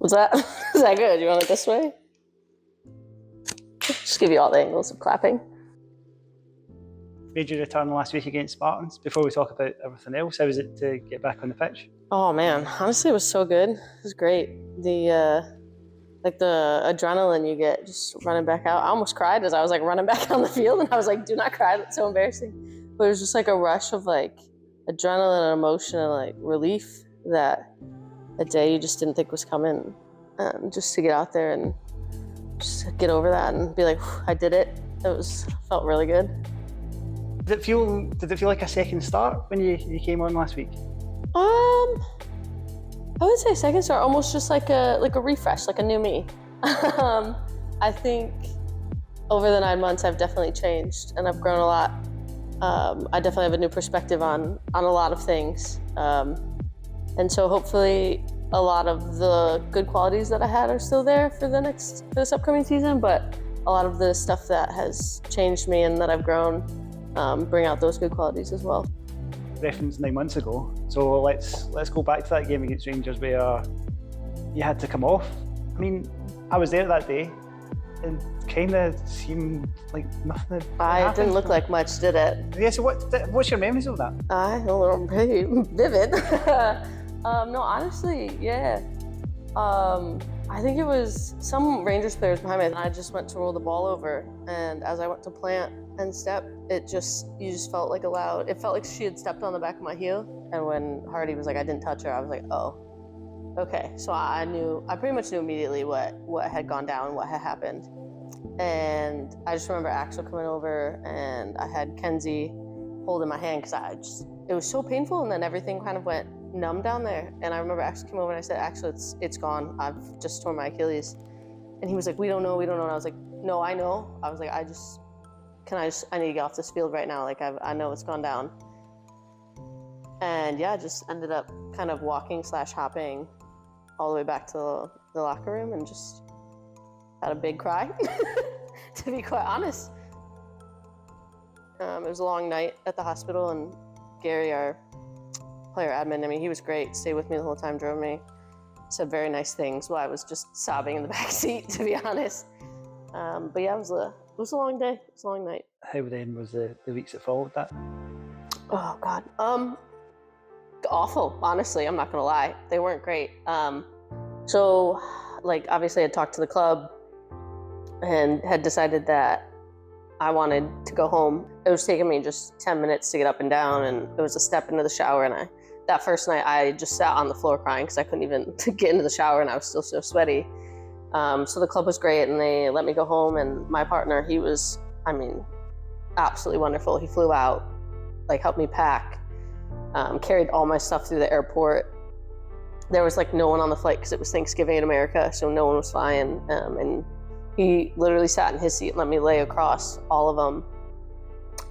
Was that, is that good? You want it this way? Just give you all the angles of clapping. Made your return last week against Spartans. Before we talk about everything else, how was it to get back on the pitch? Oh man, honestly, it was so good. It was great. The adrenaline you get just running back out. I almost cried as I was like running back on the field, and I was like, "Do not cry! That's so embarrassing." But it was just like a rush of like adrenaline and emotion and like relief that a day you just didn't think was coming. Just to get out there and just get over that and be like, I did it. Felt really good. Did it feel like a second start when you came on last week? I would say second start, almost just like a refresh, like a new me. I think over the 9 months I've definitely changed and I've grown a lot. I definitely have a new perspective on a lot of things. And so hopefully a lot of the good qualities that I had are still there for this upcoming season, but a lot of the stuff that has changed me and that I've grown bring out those good qualities as well. Reference 9 months ago, so let's go back to that game against Rangers where you had to come off. I mean, I was there that day and kind of seemed like nothing It didn't look like much, did it? Yeah, so what's your memories of that? I don't know, pretty vivid. No, honestly, yeah. I think it was some Rangers players behind me, and I just went to roll the ball over, and as I went to plant and step, you just felt like it felt like she had stepped on the back of my heel. And when Hardy was like, I didn't touch her, I was like, oh, okay. So I pretty much knew immediately what had gone down, what had happened. And I just remember Axel coming over, and I had Kenzie holding my hand because it was so painful, and then everything kind of went numb down there. And I remember Axel came over and I said, Axel, it's gone. I've just torn my Achilles. And he was like, we don't know. And I was like, no, I know. I was like, I need to get off this field right now. Like, I know it's gone down. And yeah, I just ended up kind of walking/hopping all the way back to the locker room and just had a big cry, to be quite honest. It was a long night at the hospital, and Gary, our player admin, I mean, he was great, stayed with me the whole time, drove me, said very nice things while I was just sobbing in the back seat, to be honest. But yeah, it was a long day. It was a long night. How then was the weeks that followed that? Oh God, awful. Honestly, I'm not gonna lie, they weren't great. So, like, obviously, I had talked to the club and had decided that I wanted to go home. It was taking me just 10 minutes to get up and down, and it was a step into the shower. And that first night, I just sat on the floor crying because I couldn't even get into the shower, and I was still so sweaty. So the club was great, and they let me go home. And my partner, he was, I mean, absolutely wonderful. He flew out, like, helped me pack, carried all my stuff through the airport. There was like no one on the flight because it was Thanksgiving in America, so no one was flying. And he literally sat in his seat and let me lay across all of them.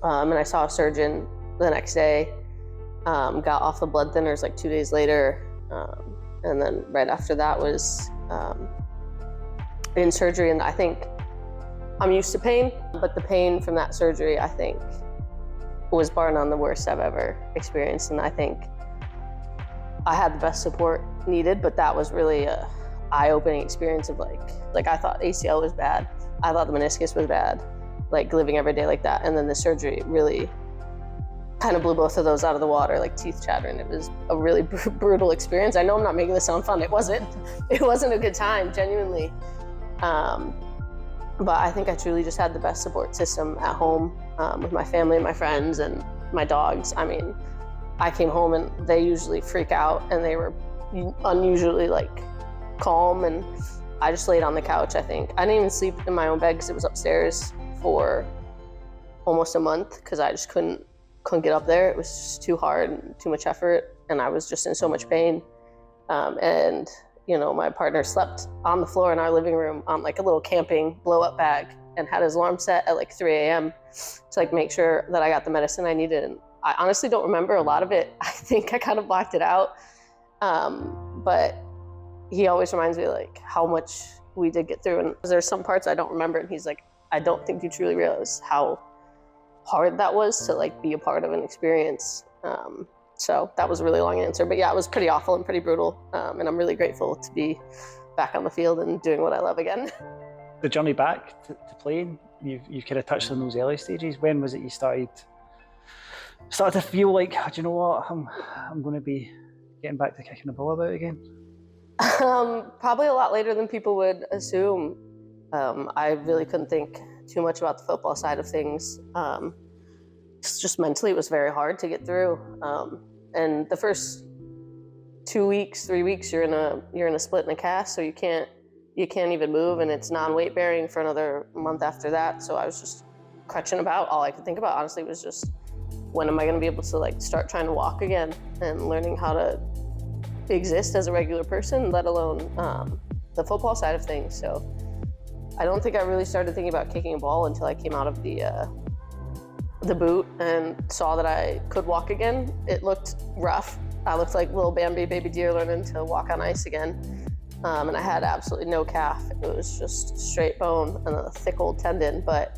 And I saw a surgeon the next day, got off the blood thinners like 2 days later. And then right after that was in surgery. And I think I'm used to pain, but the pain from that surgery, I think, was bar none the worst I've ever experienced. And I think I had the best support needed, but that was really a eye-opening experience of like I thought ACL was bad. I thought the meniscus was bad, like living every day like that. And then the surgery really kind of blew both of those out of the water, like teeth chattering. It was a really brutal experience. I know I'm not making this sound fun. It wasn't a good time, genuinely. But I think I truly just had the best support system at home, with my family and my friends and my dogs. I mean, I came home and they usually freak out, and they were unusually like calm, and I just laid on the couch. I think I didn't even sleep in my own bed because it was upstairs for almost a month because I just couldn't get up there. It was just too hard and too much effort, and I was just in so much pain. And you know, my partner slept on the floor in our living room on like a little camping blow-up bag and had his alarm set at like 3 a.m. to like make sure that I got the medicine I needed. And I honestly don't remember a lot of it. I think I kind of blacked it out. But he always reminds me like how much we did get through. And there's some parts I don't remember. And he's like, I don't think you truly realize how hard that was to like be a part of an experience. So that was a really long answer, but yeah, it was pretty awful and pretty brutal. And I'm really grateful to be back on the field and doing what I love again. The journey back to playing, you've kind of touched on those early stages. When was it you started to feel like, oh, do you know what, I'm going to be getting back to kicking the ball about again? Probably a lot later than people would assume. I really couldn't think too much about the football side of things. Just mentally, it was very hard to get through. And the first 2 weeks, 3 weeks, you're in a split and a cast, so you can't even move, and it's non-weight bearing for another month after that. So I was just crutching about. All I could think about, honestly, was just, when am I going to be able to like start trying to walk again and learning how to exist as a regular person, let alone the football side of things. So I don't think I really started thinking about kicking a ball until I came out of the boot and saw that I could walk again. It looked rough. I looked like little Bambi baby deer learning to walk on ice again. And I had absolutely no calf. It was just straight bone and a thick old tendon. But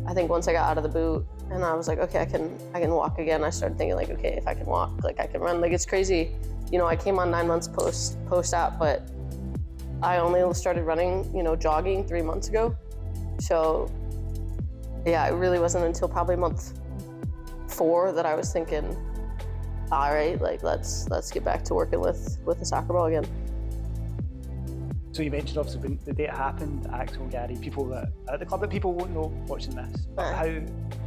I think once I got out of the boot and I was like, okay, I can walk again, I started thinking like, okay, if I can walk, like I can run. Like, it's crazy. You know, I came on 9 months post-op, but I only started running, jogging 3 months ago. So yeah, it really wasn't until probably month 4 that I was thinking, all right, like let's get back to working with the soccer ball again. So you mentioned obviously when the day it happened, Axel, Gary, people that are at the club, but people won't know watching this. But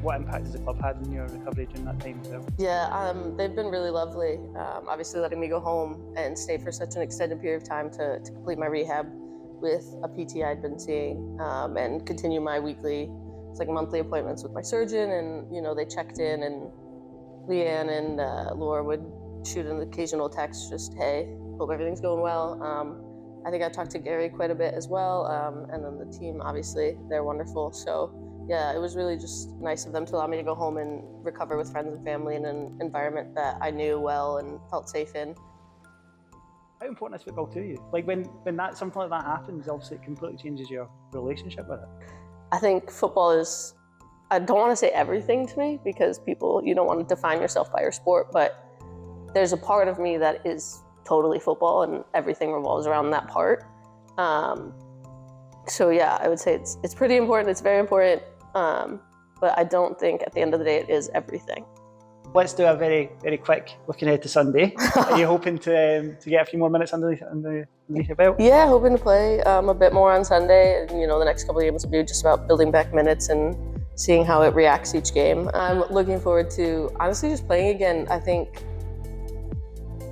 what impact has the club had in your recovery during that time as well? Yeah, they've been really lovely. Obviously letting me go home and stay for such an extended period of time to complete my rehab with a PT I'd been seeing, and continue my monthly appointments with my surgeon. And they checked in, and Leanne and Laura would shoot an occasional text, just, hey, hope everything's going well. I think I talked to Gary quite a bit as well, and then the team, obviously, they're wonderful. So yeah, it was really just nice of them to allow me to go home and recover with friends and family in an environment that I knew well and felt safe in. How important is football to you? Like when something like that happens, obviously it completely changes your relationship with it. I think football is, I don't want to say everything to me, because you don't want to define yourself by your sport, but there's a part of me that is totally football, and everything revolves around that part. So yeah, I would say it's pretty important. It's very important, but I don't think at the end of the day it is everything. Let's do a very, very quick looking ahead to Sunday. Are you hoping to get a few more minutes underneath your belt? Yeah, hoping to play a bit more on Sunday. And, the next couple of games will be just about building back minutes and seeing how it reacts each game. I'm looking forward to honestly just playing again. I think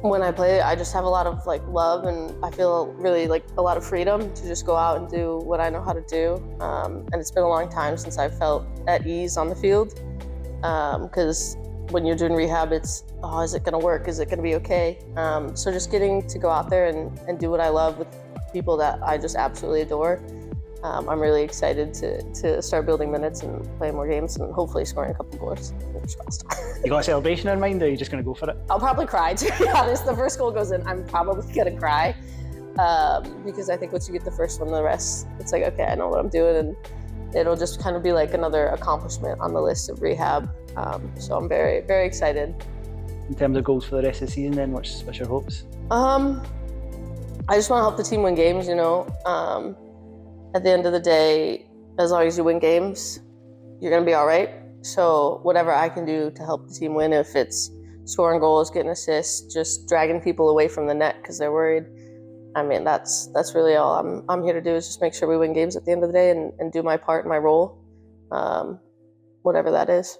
when I play, I just have a lot of love, and I feel really a lot of freedom to just go out and do what I know how to do. And it's been a long time since I've felt at ease on the field, because when you're doing rehab, it's, oh, is it going to work? Is it going to be okay? So just getting to go out there and do what I love with people that I just absolutely adore. I'm really excited to start building minutes and playing more games and hopefully scoring a couple goals. Fingers crossed. You got a celebration in mind, or are you just going to go for it? I'll probably cry, to be honest. The first goal goes in, I'm probably going to cry, because I think once you get the first one, the rest, it's like, okay, I know what I'm doing, and it'll just kind of be like another accomplishment on the list of rehab. So I'm very, very excited. In terms of goals for the rest of the season, then, what's your hopes? I just want to help the team win games, At the end of the day, as long as you win games, you're going to be all right. So whatever I can do to help the team win, if it's scoring goals, getting assists, just dragging people away from the net because they're worried, I mean, that's really all I'm here to do, is just make sure we win games at the end of the day and do my part, my role, whatever that is.